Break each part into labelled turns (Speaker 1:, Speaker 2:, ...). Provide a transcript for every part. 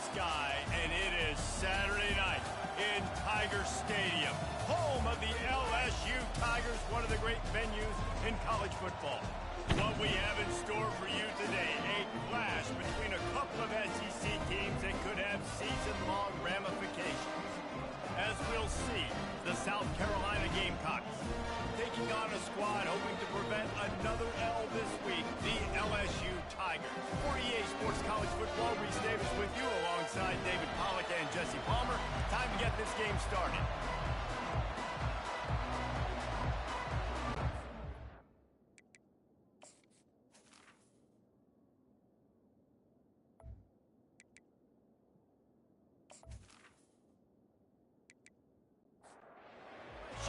Speaker 1: sky, and it is Saturday night in Tiger Stadium, home of the LSU Tigers, one of the great venues in college football. What we have in store for you today, a clash between a couple of SEC teams that could have season-long ramifications. As we'll see, the South Carolina Gamecocks taking on a squad hoping to prevent another L this week, the LSU Tigers. For EA Sports College Football, Reese Davis with you alongside David Pollack and Jesse Palmer. Time to get this game started.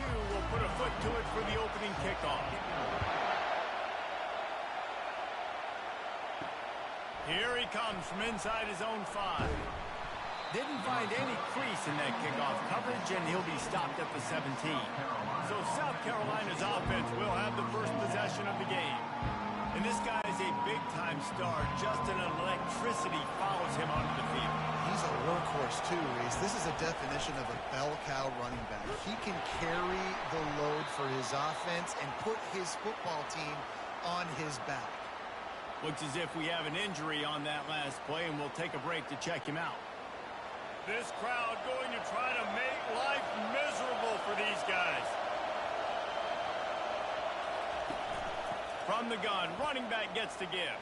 Speaker 1: Will put a foot to it for the opening kickoff. Here he comes from inside his own 5. Didn't find any crease in that kickoff coverage, and he'll be stopped at the 17. So South Carolina's offense will have the first possession of the game. And this guy is a big-time star. Just an electricity follows him onto the field.
Speaker 2: He's a workhorse, too, Reese. This is a definition of a bell cow running back. He can carry the load for his offense and put his football team on his back.
Speaker 1: Looks as if we have an injury on that last play, and we'll take a break to check him out. This crowd going to try to make life miserable for these guys. From the gun, running back gets to give.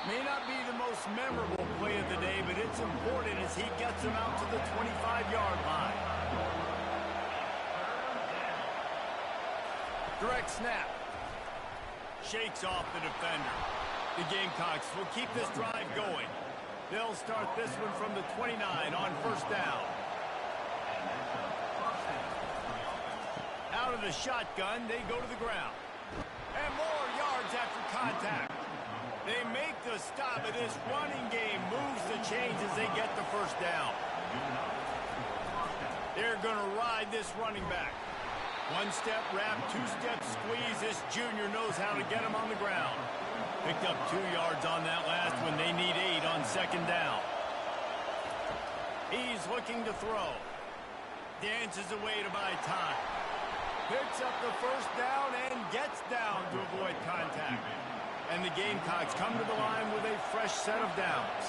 Speaker 1: May not be the most memorable play of the day, but it's important as he gets him out to the 25-yard line. Direct snap. Shakes off the defender. The Gamecocks will keep this drive going. They'll start this one from the 29 on first down. Out of the shotgun, they go to the ground. And more yards after contact. They make the stop, and this running game moves the chains as they get the first down. They're going to ride this running back. One-step wrap, two-step squeeze. This junior knows how to get him on the ground. Picked up 2 yards on that last one. They need 8 on second down. He's looking to throw. Dances away to buy time. Picks up the first down and gets down to avoid contact. And the Gamecocks come to the line with a fresh set of downs.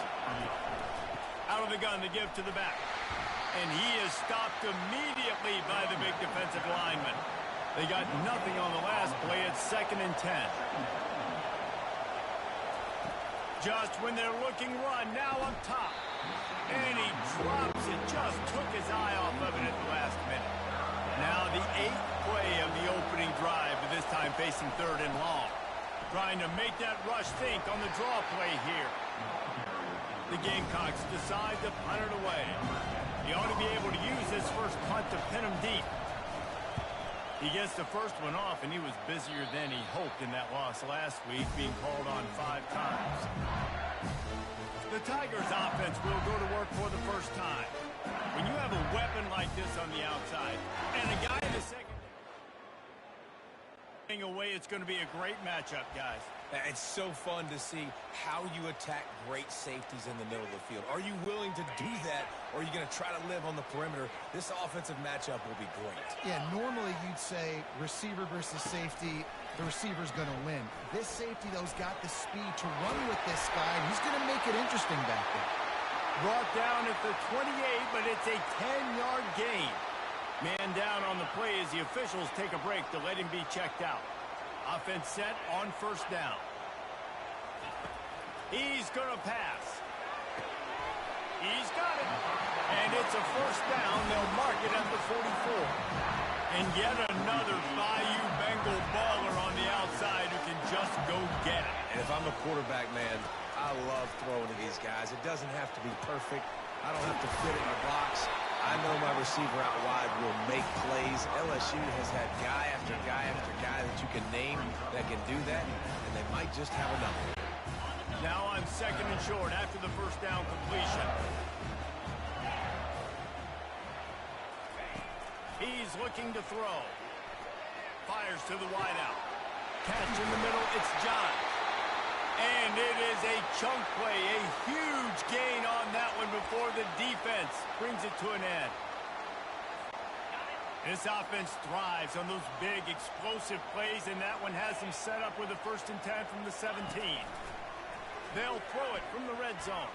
Speaker 1: Out of the gun, the give to the back. And he is stopped immediately by the big defensive lineman. They got nothing on the last play. It's 2nd and 10. Just when they're looking run, now up top. And he drops it. Just took his eye off of it at the last minute. Now the 8th play of the opening drive, but this time facing 3rd and long. Trying to make that rush think on the draw play here. The Gamecocks decide to punt it away. He ought to be able to use his first punt to pin him deep. He gets the first one off, and he was busier than he hoped in that loss last week, being called on 5 times. The Tigers' offense will go to work for the first time. When you have a weapon like this on the outside, and a guy in the second away, it's going to be a great matchup, guys.
Speaker 3: It's so fun to see how you attack great safeties in the middle of the field. Are you willing to do that, or are you going to try to live on the perimeter? This offensive matchup will be great.
Speaker 2: Yeah, normally you'd say receiver versus safety, the receiver's going to win. This safety, though, has got the speed to run with this guy, and he's going to make it interesting back there.
Speaker 1: Brought down at the 28, but it's a 10-yard gain. Man down on the play as the officials take a break to let him be checked out. Offense set on first down. He's going to pass. He's got it. And it's a first down. They'll mark it at the 44. And yet another Bayou Bengal baller on the outside who can just go get it.
Speaker 3: And if I'm a quarterback, man, I love throwing to these guys. It doesn't have to be perfect. I don't have to fit it in the box. I know my receiver out wide will make plays. LSU has had guy after guy after guy that you can name that can do that, and they might just have enough.
Speaker 1: Now on 2nd and short after the first down completion. He's looking to throw. Fires to the wideout. Catch in the middle, it's John. And it is a chunk play, a huge gain on that one before the defense brings it to an end. This offense thrives on those big, explosive plays, and that one has them set up with a 1st and 10 from the 17. They'll throw it from the red zone.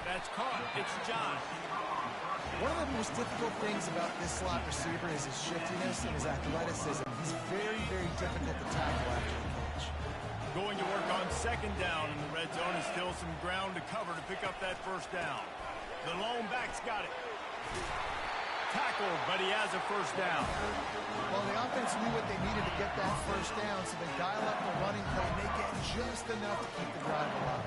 Speaker 1: That's caught. It's John.
Speaker 2: One of the most difficult things about this slot receiver is his shiftiness and his athleticism. He's very, very difficult to tackle after the catch.
Speaker 1: Going to work on 2nd down in the red zone, and still some ground to cover to pick up that 1st down. The lone back's got it. Tackled, but he has a 1st down.
Speaker 2: Well, the offense knew what they needed to get that 1st down, so they dial up the running play and they get just enough to keep the drive alive.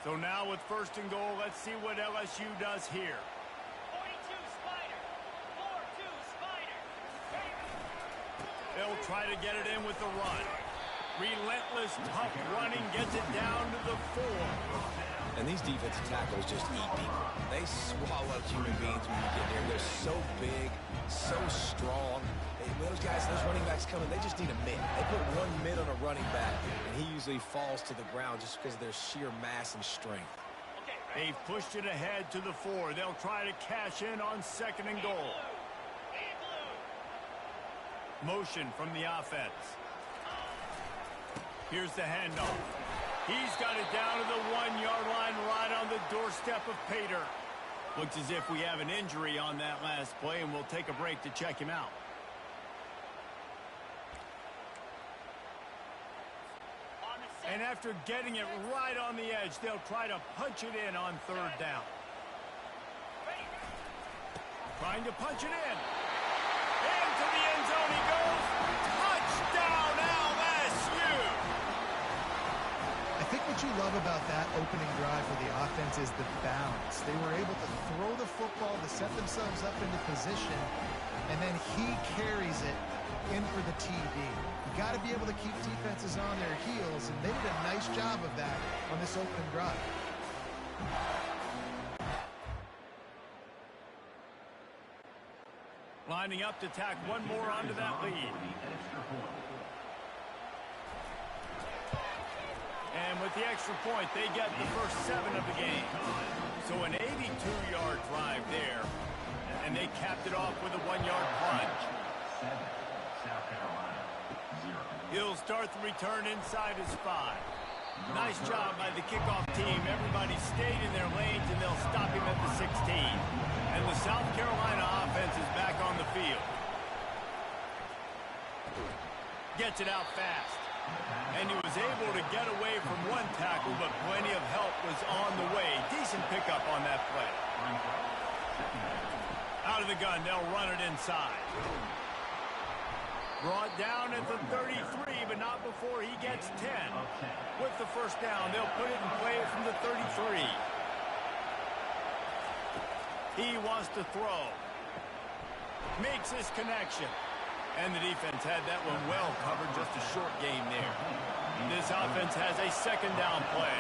Speaker 1: So now with 1st and goal, let's see what LSU does here.
Speaker 4: 42 Spider. 4-2 Spider.
Speaker 1: They'll try to get it in with the run. Relentless, tough running gets it down to the 4.
Speaker 3: And these defensive tackles just eat people. They swallow human beings when you get there. They're so big, so strong. Those guys, those running backs coming, they just need a mid. They put 1 mid on a running back, and he usually falls to the ground just because of their sheer mass and strength.
Speaker 1: They've pushed it ahead to the 4. They'll try to cash in on 2nd and goal. Motion from the offense. Here's the handoff. He's got it down to the 1-yard line right on the doorstep of Pater. Looks as if we have an injury on that last play, and we'll take a break to check him out. And after getting it right on the edge, they'll try to punch it in on 3rd down. Trying to punch it in. Into the end zone he goes. Touchdown, LSU!
Speaker 2: I think what you love about that opening drive for the offense is the balance. They were able to throw the football to set themselves up into position, and then he carries it in for the TD. You got to be able to keep defenses on their heels, and they did a nice job of that on this opening drive.
Speaker 1: Lining up to tack one more onto that lead. And with the extra point, they get the first 7 of the game. So an 82-yard drive there, and they capped it off with a 1-yard plunge. He'll start the return inside his 5. Nice job by the kickoff team. Everybody stayed in their lanes, and they'll stop him at the 16. And the South Carolina offense is back on the field. Gets it out fast. And he was able to get away from 1 tackle, but plenty of help was on the way. Decent pickup on that play. Out of the gun, they'll run it inside. Brought down at the 33, but not before he gets 10. With the first down, they'll put it in play from the 33. He wants to throw. Makes his connection. And the defense had that one well covered, just a short game there. This offense has a 2nd down play.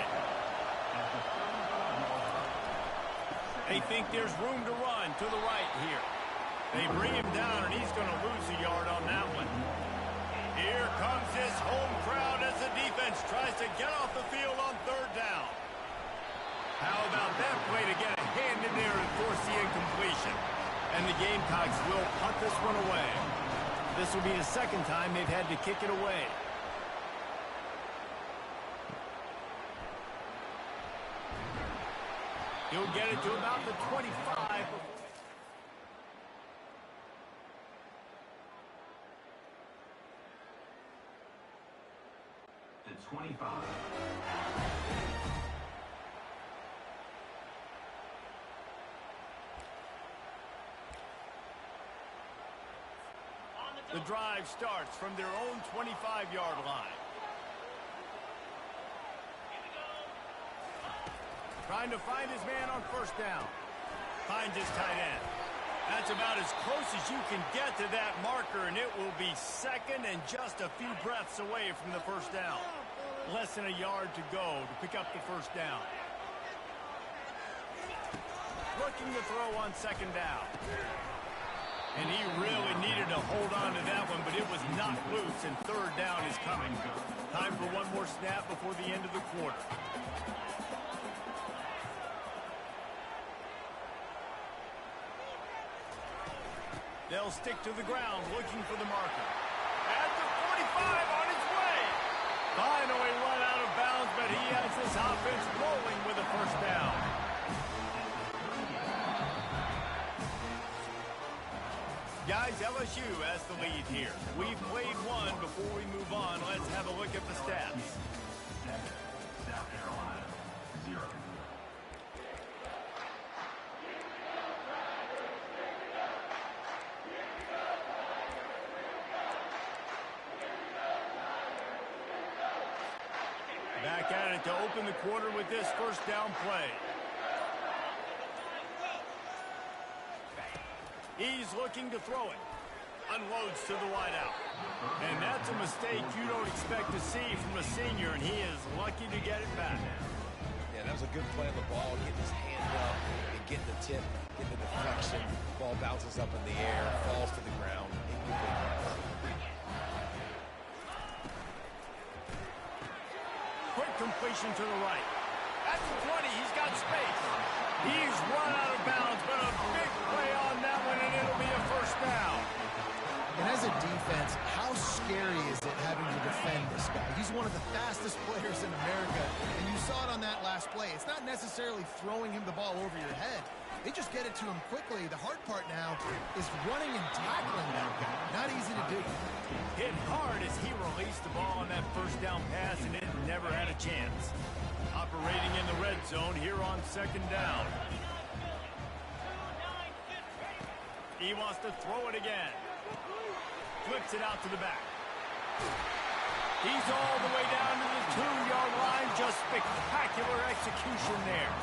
Speaker 1: They think there's room to run to the right here. They bring him down, and he's going to lose a yard on that one. Here comes this home crowd as the defense tries to get off the field on 3rd down. How about that play to get a hand in there and force the incompletion? And the Gamecocks will punt this one away. This will be the 2nd time they've had to kick it away. He'll get it to about the 25.
Speaker 5: The 25.
Speaker 1: The drive starts from their own 25-yard line. Trying to find his man on 1st down. Finds his tight end. That's about as close as you can get to that marker, and it will be 2nd and just a few breaths away from the 1st down. Less than a yard to go to pick up the 1st down. Looking to throw on 2nd down. And he really needed to hold on to that one, but it was knocked loose, and third down is coming. Time for one more snap before the end of the quarter. They'll stick to the ground, looking for the marker. At the 45, on his way. Finally run out of bounds, but he has this offense rolling with a first down. Guys, LSU has the lead here. We've played one. Before we move on, let's have a look at the stats.
Speaker 5: South Carolina, 0.
Speaker 1: Back at it to open the quarter with this first down play. He's looking to throw it. Unloads to the wideout. And that's a mistake you don't expect to see from a senior, and he is lucky to get it back.
Speaker 3: Yeah, that was a good play on the ball, getting his hand up and getting the tip, getting the deflection. Ball bounces up in the air, falls to the ground.
Speaker 1: Quick completion to the right. At the 20, he's got space. He's run out of bounds, but a big play on that one, and it'll be a first down.
Speaker 2: And as a defense, how scary is it having to defend this guy? He's one of the fastest players in America, and you saw it on that last play. It's not necessarily throwing him the ball over your head. They just get it to him quickly. The hard part now is running and tackling that guy. Not easy to do.
Speaker 1: Hit hard as he released the ball on that first down pass, and it never had a chance. Operating in the red zone here on second down. He wants to throw it again. Flips it out to the back. He's all the way down to the 2-yard line. Just spectacular execution there.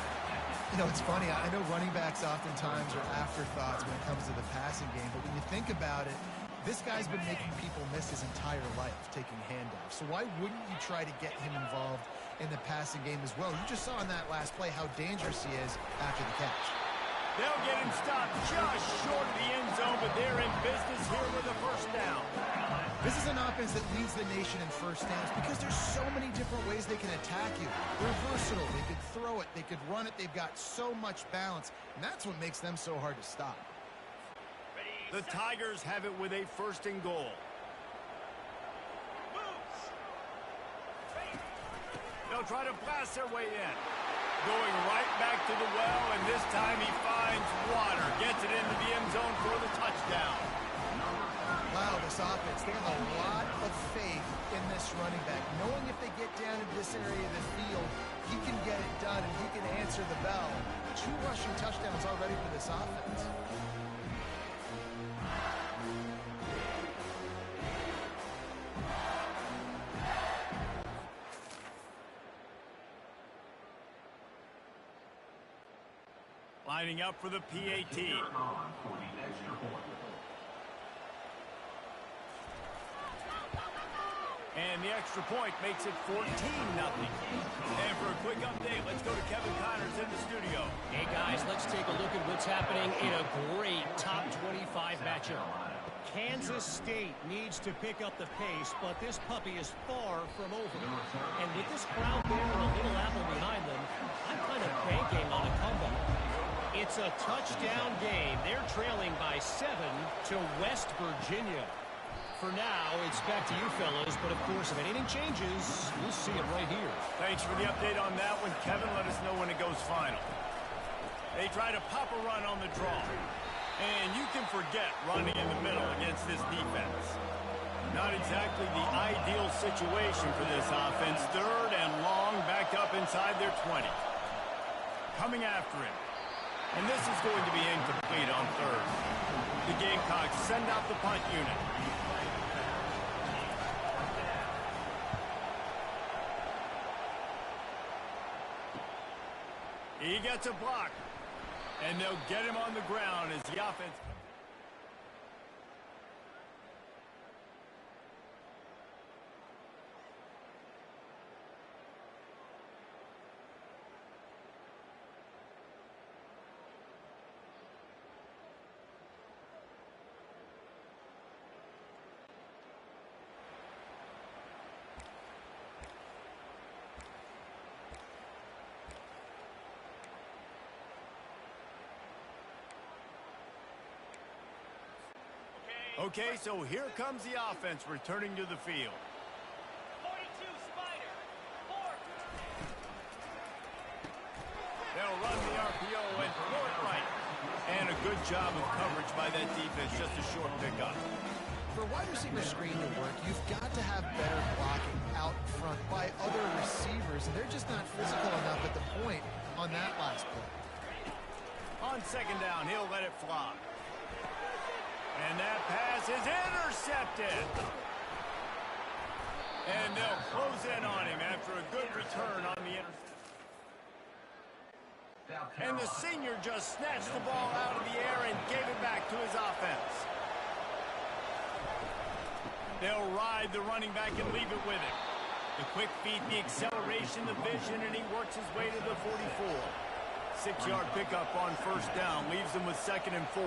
Speaker 2: You know, it's funny. I know running backs oftentimes are afterthoughts when it comes to the passing game, but when you think about it, this guy's been making people miss his entire life taking handoffs. So why wouldn't you try to get him involved in the passing game as well? You just saw in that last play how dangerous he is after the catch.
Speaker 1: They'll get him stopped just short of the end zone, but they're in business here with a first down.
Speaker 2: This is an offense that leads the nation in first downs because there's so many different ways they can attack you. They're versatile. They could throw it. They could run it. They've got so much balance, and that's what makes them so hard to stop.
Speaker 1: The Tigers have it with a first and goal. They'll try to blast their way in. Going right back to the well, and this time he finds water. Gets it into the end zone for the touchdown.
Speaker 2: Wow, this offense, they have a lot of faith in this running back. Knowing if they get down into this area of the field, he can get it done and he can answer the bell. 2 rushing touchdowns already for this offense.
Speaker 1: Lining up for the PAT. And the extra point makes it 14-0. And for a quick update, let's go to Kevin Connors in the studio.
Speaker 6: Hey, guys, let's take a look at what's happening in a great top 25 matchup. Kansas State needs to pick up the pace, but this puppy is far from over. And with this crowd there and a little apple behind them, I'm kind of banking on a comeback. It's a touchdown game. They're trailing by 7 to West Virginia. For now, it's back to you fellas, but of course, if anything changes, we'll see it right here.
Speaker 1: Thanks for the update on that one, Kevin. Let us know when it goes final. They try to pop a run on the draw. And you can forget running in the middle against this defense. Not exactly the ideal situation for this offense. Third and long, back up inside their 20. Coming after him. And this is going to be incomplete on third. The Gamecocks send out the punt unit. He gets a block. And they'll get him on the ground as the offense... Okay, so here comes the offense returning to the field.
Speaker 4: 42 Spider. 4.
Speaker 1: They'll run the RPO and throw it right. And a good job of coverage by that defense, just a short pickup.
Speaker 2: For wide receiver screen to work, you've got to have better blocking out front by other receivers, and they're just not physical enough at the point on that last play.
Speaker 1: On second down, he'll let it fly. And that pass is intercepted. And they'll close in on him after a good return on the interception. And the senior just snatched the ball out of the air and gave it back to his offense. They'll ride the running back and leave it with him. The quick feet, the acceleration, the vision, and he works his way to the 44. 6-yard pickup on first down, leaves him with 2nd and 4.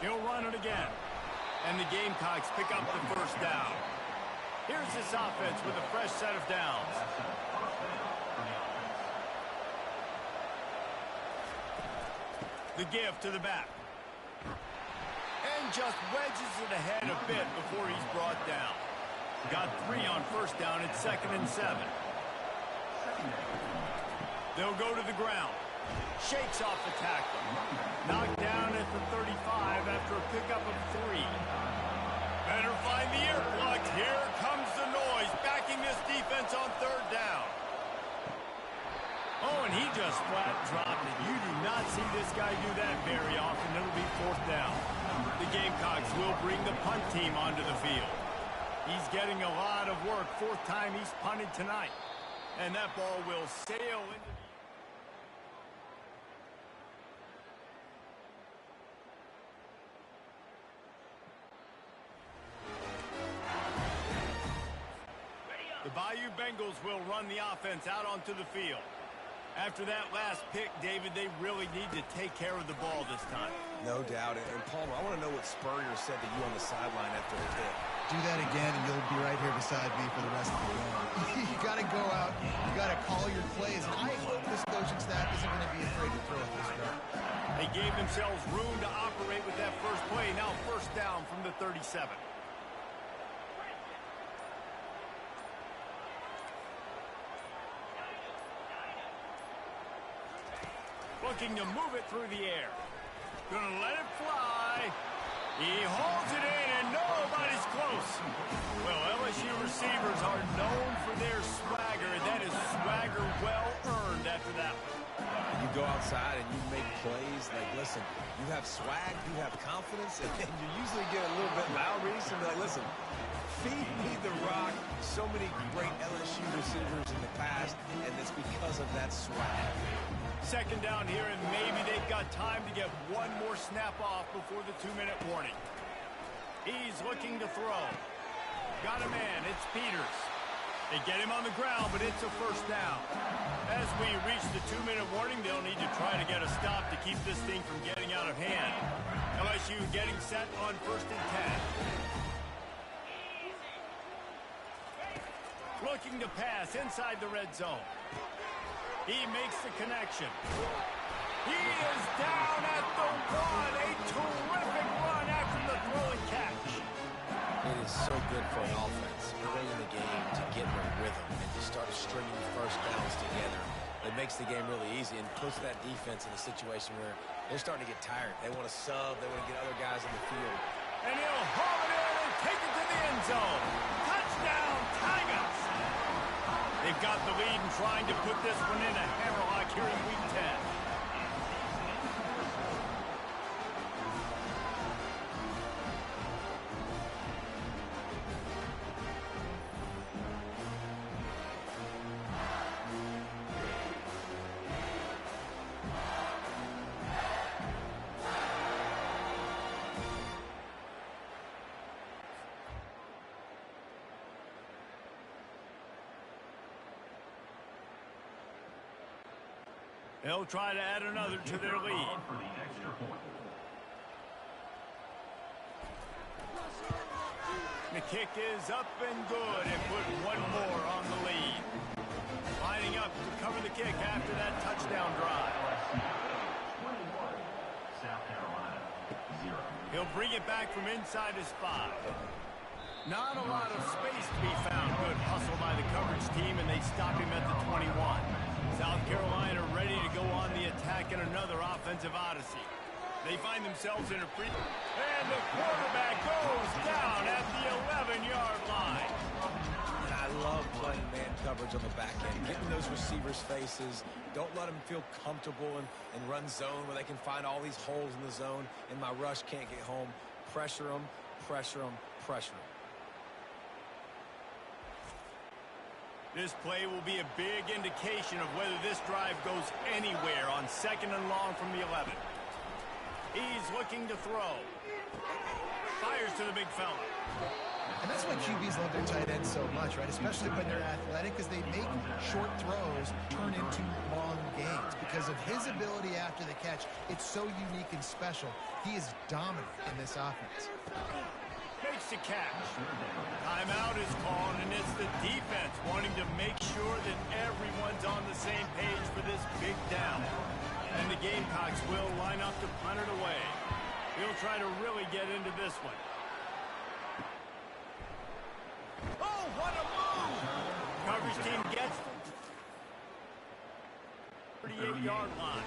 Speaker 1: He'll run it again. And the Gamecocks pick up the first down. Here's this offense with a fresh set of downs. The give to the back. And just wedges it ahead a bit before he's brought down. Got 3 on first down at 2nd and 7. They'll go to the ground. Shakes off the tackle. Knocked down at the 35 after a pickup of 3. Better find the earplugs. Here comes the noise, backing this defense on third down. Oh, and he just flat dropped it. You do not see this guy do that very often. It'll be 4th down. The Gamecocks will bring the punt team onto the field. He's getting a lot of work. 4th time he's punted tonight. And that ball will sail into the... The Bayou Bengals will run the offense out onto the field. After that last pick, David, they really need to take care of the ball this time.
Speaker 3: No doubt. And Palmer, I want to know what Spurrier said to you on the sideline after the pick.
Speaker 2: Do that again, and you'll be right here beside me for the rest of the game. You got to go out. You got to call your plays. And I hope this coaching staff isn't going to be afraid to throw at this guy.
Speaker 1: They gave themselves room to operate with that first play. Now first down from the 37. Looking to move it through the air. Gonna let it fly. He hauls it in, and nobody's close. Well, LSU receivers are known for their swagger, and that is swagger well earned after that one.
Speaker 3: You go outside and you make plays. Like, listen, you have swag, you have confidence, and you usually get a little bit loud. Reese and be like, listen, feed me the rock. So many great LSU receivers in the past, and it's because of that swag.
Speaker 1: Second down here, and maybe they've got time to get one more snap off before the 2-minute warning. He's looking to throw. Got a man. It's Peters. They get him on the ground, but it's a first down. As we reach the 2-minute warning, they'll need to try to get a stop to keep this thing from getting out of hand. LSU getting set on 1st and 10. Looking to pass inside the red zone. He makes the connection. He is down at the 1. A terrific run after the throw and catch.
Speaker 3: It is so good for an offense early in the game to get in a rhythm and to start stringing first downs together. It makes the game really easy and puts that defense in a situation where they're starting to get tired. They want to sub. They want to get other guys in the field.
Speaker 1: And he'll haul it in and take it to the end zone. Touchdown, Tigers! They've got the lead and trying to put this one in a hammerlock here in Week 10. They'll try to add another to their lead. The kick is up and good and put one more on the lead. Lining up to cover the kick after that touchdown drive.
Speaker 5: 21, South Carolina, 0.
Speaker 1: He'll bring it back from inside his 5. Not a lot of space to be found. Good hustle by the coverage team, and they stop him at the 21. South Carolina ready to go on the attack in another offensive odyssey. They find themselves in a and the quarterback goes down at the 11-yard line.
Speaker 3: And I love playing man coverage on the back end, getting those receivers' faces. Don't let them feel comfortable and run zone where they can find all these holes in the zone, and my rush can't get home. Pressure them, pressure them, pressure them.
Speaker 1: This play will be a big indication of whether this drive goes anywhere on 2nd and long from the 11. He's looking to throw. Fires to the big fella.
Speaker 2: And that's why QBs love their tight ends so much, right? Especially when they're athletic, because they make short throws turn into long gains. Because of his ability after the catch, it's so unique and special. He is dominant in this offense.
Speaker 1: Makes the catch. Timeout is called, and it's the defense wanting to make sure that everyone's on the same page for this big down. And the Gamecocks will line up to punt it away. He'll try to really get into this one. Oh, what a move! Coverage team gets the 38-yard line.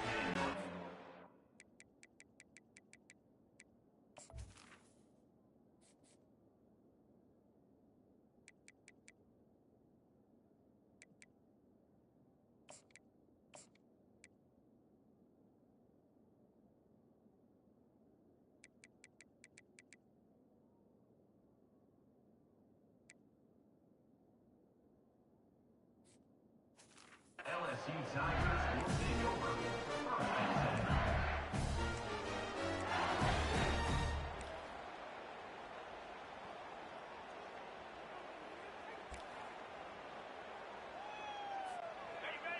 Speaker 5: LSU Tigers will take over.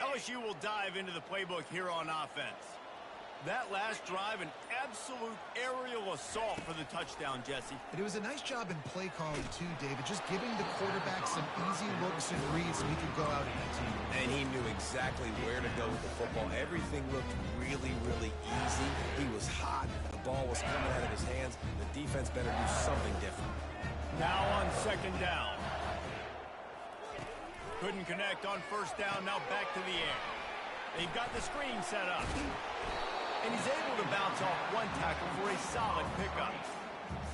Speaker 1: LSU will dive into the playbook here on offense. That last drive, an absolute aerial assault for the touchdown, Jesse.
Speaker 2: And it was a nice job in play calling, too, David. Just giving the quarterback some easy looks and reads so he could go out and
Speaker 3: And he knew exactly where to go with the football. Everything looked really, really easy. He was hot. The ball was coming out of his hands. The defense better do something different.
Speaker 1: Now on 2nd down. Couldn't connect on 1st down. Now back to the air. They've got the screen set up. And he's able to bounce off one tackle for a solid pickup.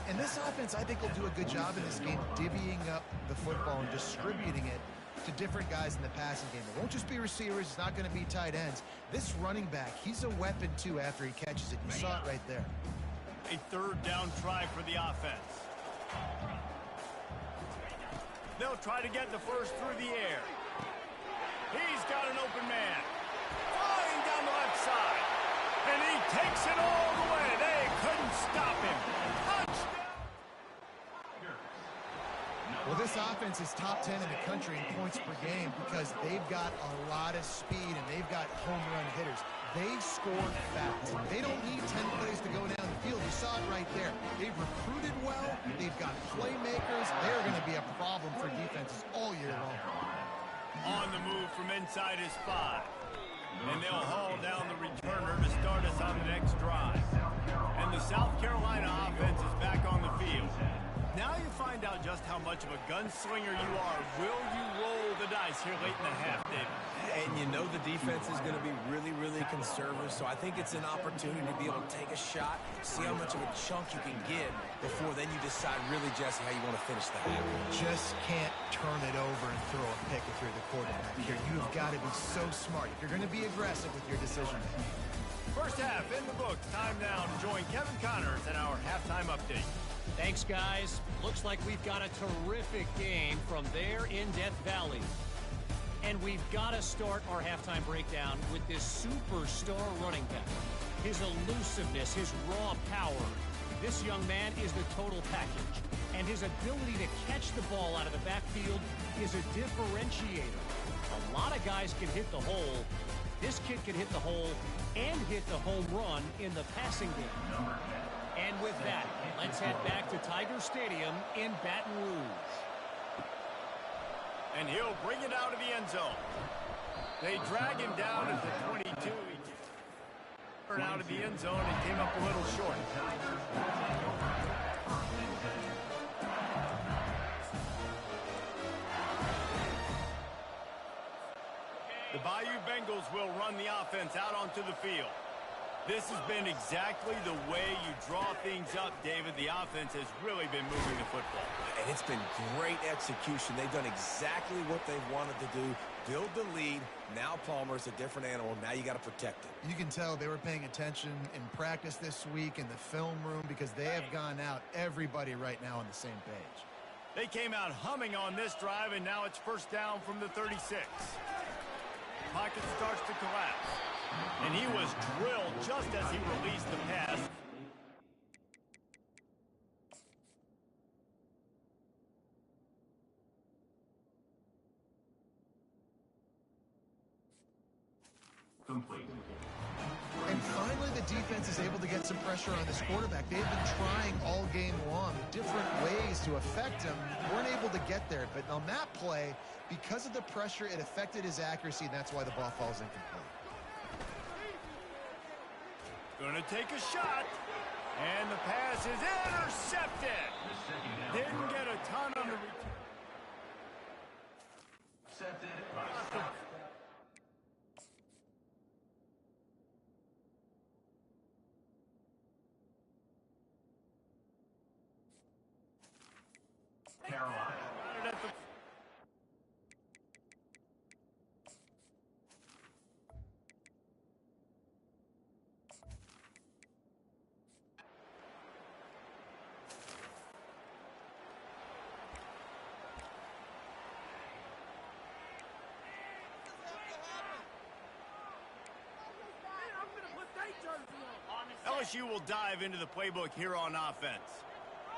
Speaker 2: And this offense, I think, will do a good job in this game divvying up the football and distributing it to different guys in the passing game. It won't just be receivers. It's not going to be tight ends. This running back, he's a weapon, too, after he catches it. You saw it right there.
Speaker 1: A 3rd down try for the offense. They'll try to get the first through the air. He's got an open man. Flying down the left side. And he takes it all the way. They couldn't stop him. Touchdown!
Speaker 2: Well, this offense is top 10 in the country in points per game because they've got a lot of speed and they've got home run hitters. They score fast. They don't need 10 plays to go down the field. You saw it right there. They've recruited well. They've got playmakers. They're going to be a problem for defenses all year long.
Speaker 1: On the move from inside his 5. And they'll haul down the returner to start us on the next drive. And the South Carolina offense is back on the field. Now you find out just how much of a gunslinger you are. Will you roll the dice here late in the half, David?
Speaker 3: And you know the defense is going to be really, really conservative, so I think it's an opportunity to be able to take a shot, see how much of a chunk you can get before then you decide really, Jesse, how you want to finish the half.
Speaker 2: Just can't turn it over and throw a pick if you're the quarterback here. You've got to be so smart if you're going to be aggressive with your decision making.
Speaker 1: First half in the books. Time now to join Kevin Connors in our halftime update.
Speaker 6: Thanks, guys. Looks like we've got a terrific game from there in Death Valley. And we've got to start our halftime breakdown with this superstar running back. His elusiveness, his raw power. This young man is the total package. And his ability to catch the ball out of the backfield is a differentiator. A lot of guys can hit the hole. This kid can hit the hole and hit the home run in the passing game. And with that, let's head back to Tiger Stadium in Baton Rouge.
Speaker 1: And he'll bring it out of the end zone. They drag him down at the 22. Out of the end zone and came up a little short. The Bayou Bengals will run the offense out onto the field. This has been exactly the way you draw things up, David. The offense has really been moving the football.
Speaker 3: And it's been great execution. They've done exactly what they've wanted to do. Build the lead. Now Palmer's a different animal. Now you got to protect it.
Speaker 2: You can tell they were paying attention in practice this week in the film room because they have gone out everybody right now on the same page.
Speaker 1: They came out humming on this drive, and now it's first down from the 36. Pocket starts to collapse. And he was drilled just as he released the pass.
Speaker 5: Complete.
Speaker 2: And finally, the defense is able to get some pressure on this quarterback. They've been trying all game long different ways to affect him. Weren't able to get there. But on that play, because of the pressure, it affected his accuracy, and that's why the ball falls incomplete.
Speaker 1: Gonna take a shot. And the pass is intercepted. Didn't get a ton on the return.
Speaker 5: Accepted by Scott. Carolina.
Speaker 1: LSU will dive into the playbook here on offense.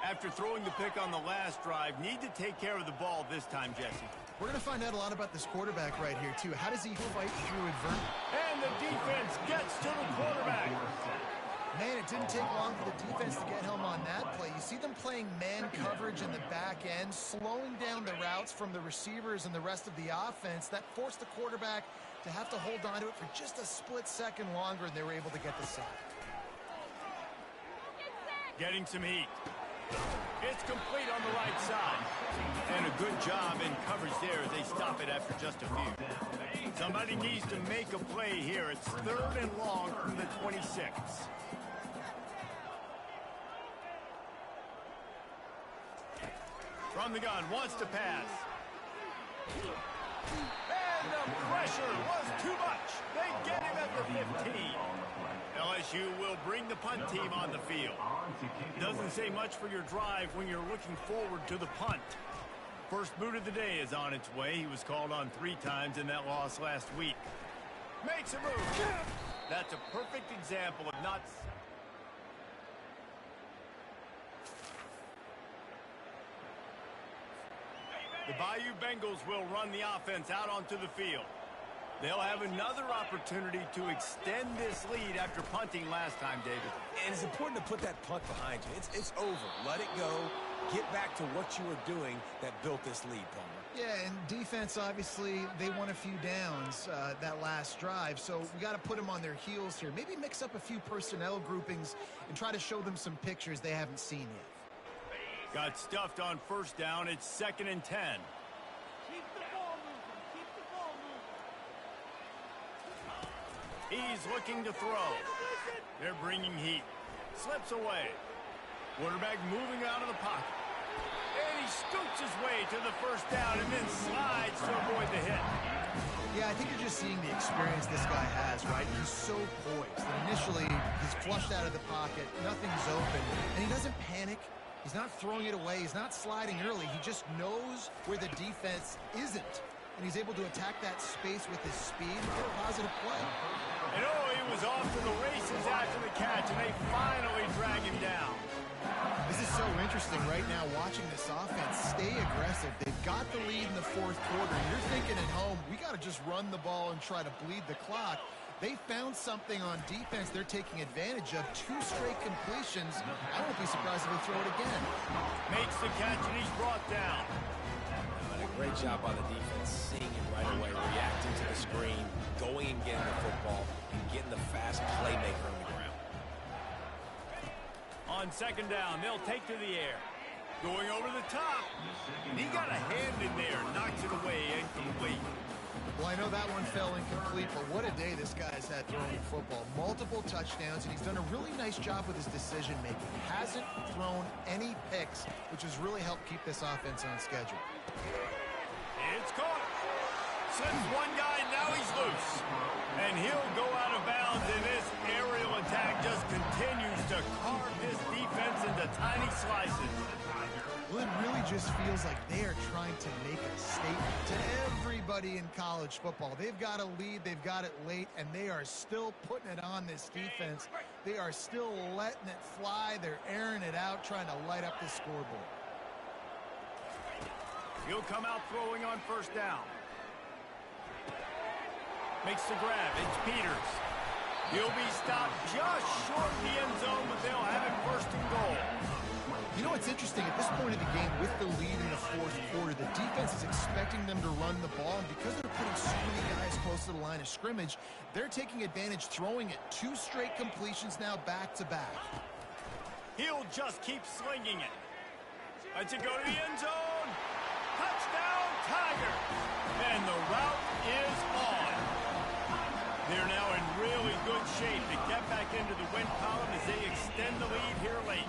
Speaker 1: After throwing the pick on the last drive, need to take care of the ball this time, Jesse.
Speaker 2: We're going to find out a lot about this quarterback right here, too. How does he fight through adversity?
Speaker 1: And the defense gets to the quarterback.
Speaker 2: Man, it didn't take long for the defense to get home on that play. You see them playing man coverage in the back end, slowing down the routes from the receivers and the rest of the offense. That forced the quarterback to have to hold on to it for just a split second longer, and they were able to get the sack.
Speaker 1: Getting some heat. It's complete on the right side. And a good job in coverage there as they stop it after just a few. Somebody needs to make a play here. It's 3rd and long from the 26. From the gun, wants to pass. And the pressure was too much. They get him at the 15. LSU will bring the punt team on the field. Doesn't say much for your drive when you're looking forward to the punt. First boot of the day is on its way. He was called on 3 times in that loss last week. Makes a move. That's a perfect example of not... The Bayou Bengals will run the offense out onto the field. They'll have another opportunity to extend this lead after punting last time, David.
Speaker 3: And it's important to put that punt behind you. It's over. Let it go. Get back to what you were doing that built this lead, Palmer.
Speaker 2: Yeah, and defense, obviously, they won a few downs that last drive, so we got to put them on their heels here. Maybe mix up a few personnel groupings and try to show them some pictures they haven't seen yet.
Speaker 1: Got stuffed on first down. It's 2nd and 10.
Speaker 4: Keep the ball moving. Keep the ball moving.
Speaker 1: He's looking to throw. They're bringing heat. Slips away. Quarterback moving out of the pocket. And he scoots his way to the first down and then slides to avoid the hit.
Speaker 2: Yeah, I think you're just seeing the experience this guy has, right? He's so poised. And initially, he's flushed out of the pocket. Nothing's open. And he doesn't panic. He's not throwing it away. He's not sliding early. He just knows where the defense isn't. And he's able to attack that space with his speed and get a positive play.
Speaker 1: And oh, he was off to the races after the catch, and they finally drag him down.
Speaker 2: This is so interesting right now watching this offense stay aggressive. They've got the lead in the 4th quarter. And you're thinking at home, we got to just run the ball and try to bleed the clock. They found something on defense they're taking advantage of. 2 straight completions. I won't be surprised if they throw it again.
Speaker 1: Makes the catch, and he's brought down.
Speaker 3: Great job by the defense, seeing it right away, reacting to the screen, going and getting the football, and getting the fast playmaker on the ground.
Speaker 1: On second down, they'll take to the air. Going over the top. He got a hand in there, knocks it away, incomplete.
Speaker 2: Well, I know that one fell incomplete, but what a day this guy's had throwing the football. Multiple touchdowns, and he's done a really nice job with his decision-making. Hasn't thrown any picks, which has really helped keep this offense on schedule.
Speaker 1: It's caught. Sends one guy, now he's loose. And he'll go out of bounds, and this aerial attack just continues to carve this defense into tiny slices.
Speaker 2: Well, it really just feels like they are trying to make a statement to everybody in college football. They've got a lead, they've got it late, and they are still putting it on this defense. They are still letting it fly. They're airing it out, trying to light up the scoreboard.
Speaker 1: He'll come out throwing on first down. Makes the grab. It's Peters. He'll be stopped just short of the end zone, but they'll have it first and goal.
Speaker 2: You know what's interesting? At this point of the game, with the lead in the fourth quarter, the defense is expecting them to run the ball, and because they're putting so many guys close to the line of scrimmage, they're taking advantage, throwing it. 2 straight completions now back-to-back.
Speaker 1: He'll just keep slinging it. Lets it go to the end zone. Touchdown, Tiger. And the route is on. They're now in really good shape to get back into the win column as they extend the lead here late.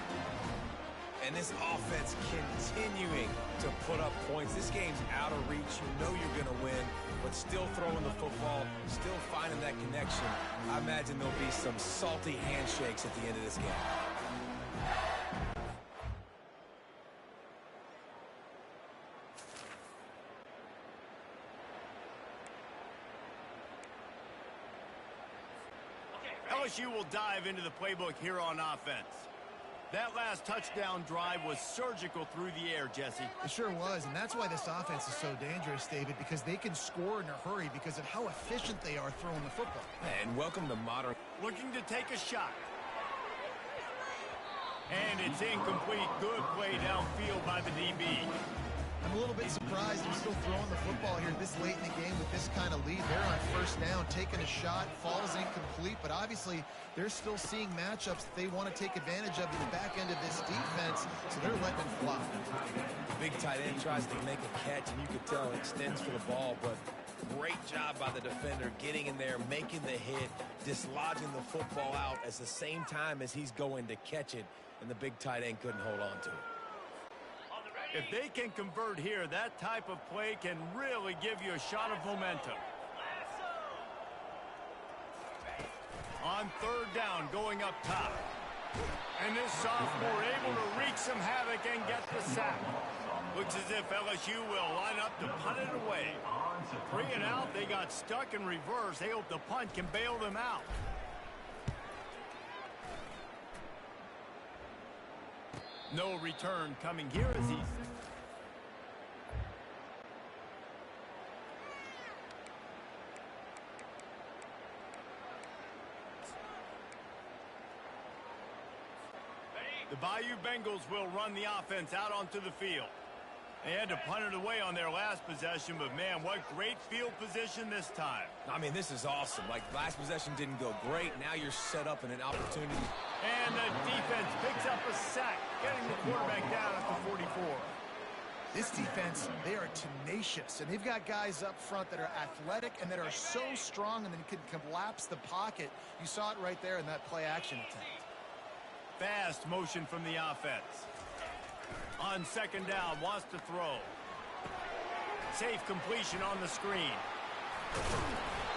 Speaker 3: And this offense continuing to put up points. This game's out of reach. You know you're going to win, but still throwing the football, still finding that connection. I imagine there'll be some salty handshakes at the end of this game.
Speaker 1: LSU will dive into the playbook here on offense. That last touchdown drive was surgical through the air, Jesse.
Speaker 2: It sure was, and that's why this offense is so dangerous, David, because they can score in a hurry because of how efficient they are throwing the football.
Speaker 3: And welcome to modern.
Speaker 1: Looking to take a shot. And it's incomplete. Good play downfield by the DB.
Speaker 2: I'm a little bit surprised they're still throwing the football here this late in the game with this kind of lead. They're on first down, taking a shot, falls incomplete, but obviously they're still seeing matchups that they want to take advantage of in the back end of this defense, so they're letting it fly.
Speaker 3: Big tight end tries to make a catch, and you could tell it extends for the ball, but great job by the defender getting in there, making the hit, dislodging the football out at the same time as he's going to catch it, and the big tight end couldn't hold on to it.
Speaker 1: If they can convert here, that type of play can really give you a shot of momentum. On third down, going up top. And this sophomore able to wreak some havoc and get the sack. Looks as if LSU will line up to punt it away. 3 and out, they got stuck in reverse. They hope the punt can bail them out. No return coming here as he... The Bayou Bengals will run the offense out onto the field. They had to punt it away on their last possession, but man, what great field position this time.
Speaker 3: I mean, this is awesome. Like, last possession didn't go great. Now you're set up in an opportunity.
Speaker 1: And the defense picks up a sack, getting the quarterback down at the 44.
Speaker 2: This defense, they are tenacious, and they've got guys up front that are athletic and that are so strong and then can collapse the pocket. You saw it right there in that play-action attempt.
Speaker 1: Fast motion from the offense. On second down, wants to throw. Safe completion on the screen.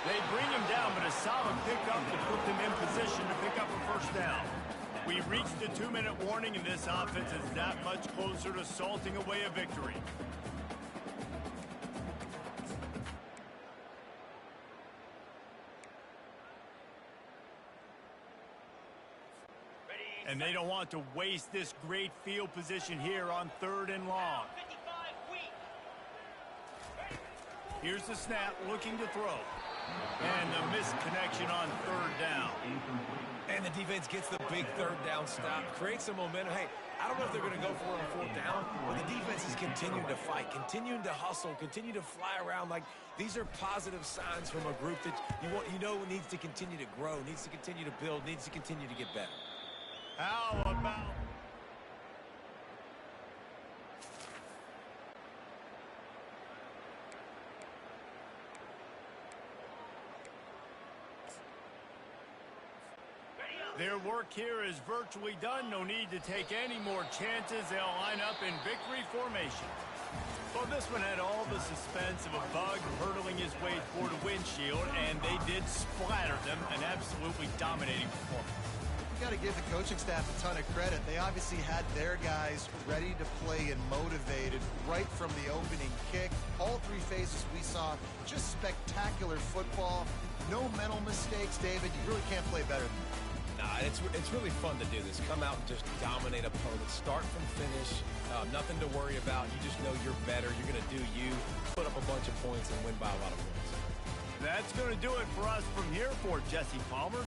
Speaker 1: They bring him down, but a solid pickup to put them in position to pick up a first down. We reached the 2-minute warning, and this offense is that much closer to salting away a victory. And they don't want to waste this great field position here on third and long. Here's the snap, looking to throw. And the missed connection on third down.
Speaker 3: And the defense gets the big third down stop, creates some momentum. Hey, I don't know if they're going to go for it on fourth down, but the defense is continuing to fight, continuing to hustle, continue to fly around. Like, these are positive signs from a group that you know needs to continue to grow, needs to continue to build, needs to continue to get better.
Speaker 1: How about... Their work here is virtually done. No need to take any more chances. They'll line up in victory formation. Well, this one had all the suspense of a bug hurtling his way toward a windshield, and they did splatter them. An absolutely dominating performance.
Speaker 2: You got to give the coaching staff a ton of credit. They obviously had their guys ready to play and motivated right from the opening kick. All three phases we saw, just spectacular football. No mental mistakes, David. You really can't play better than that.
Speaker 3: Nah, it's really fun to do this. Come out and just dominate opponents. Start from finish. Nothing to worry about. You just know you're better. You're going to do you. Put up a bunch of points and win by a lot of points.
Speaker 1: That's going to do it for us from here for Jesse Palmer.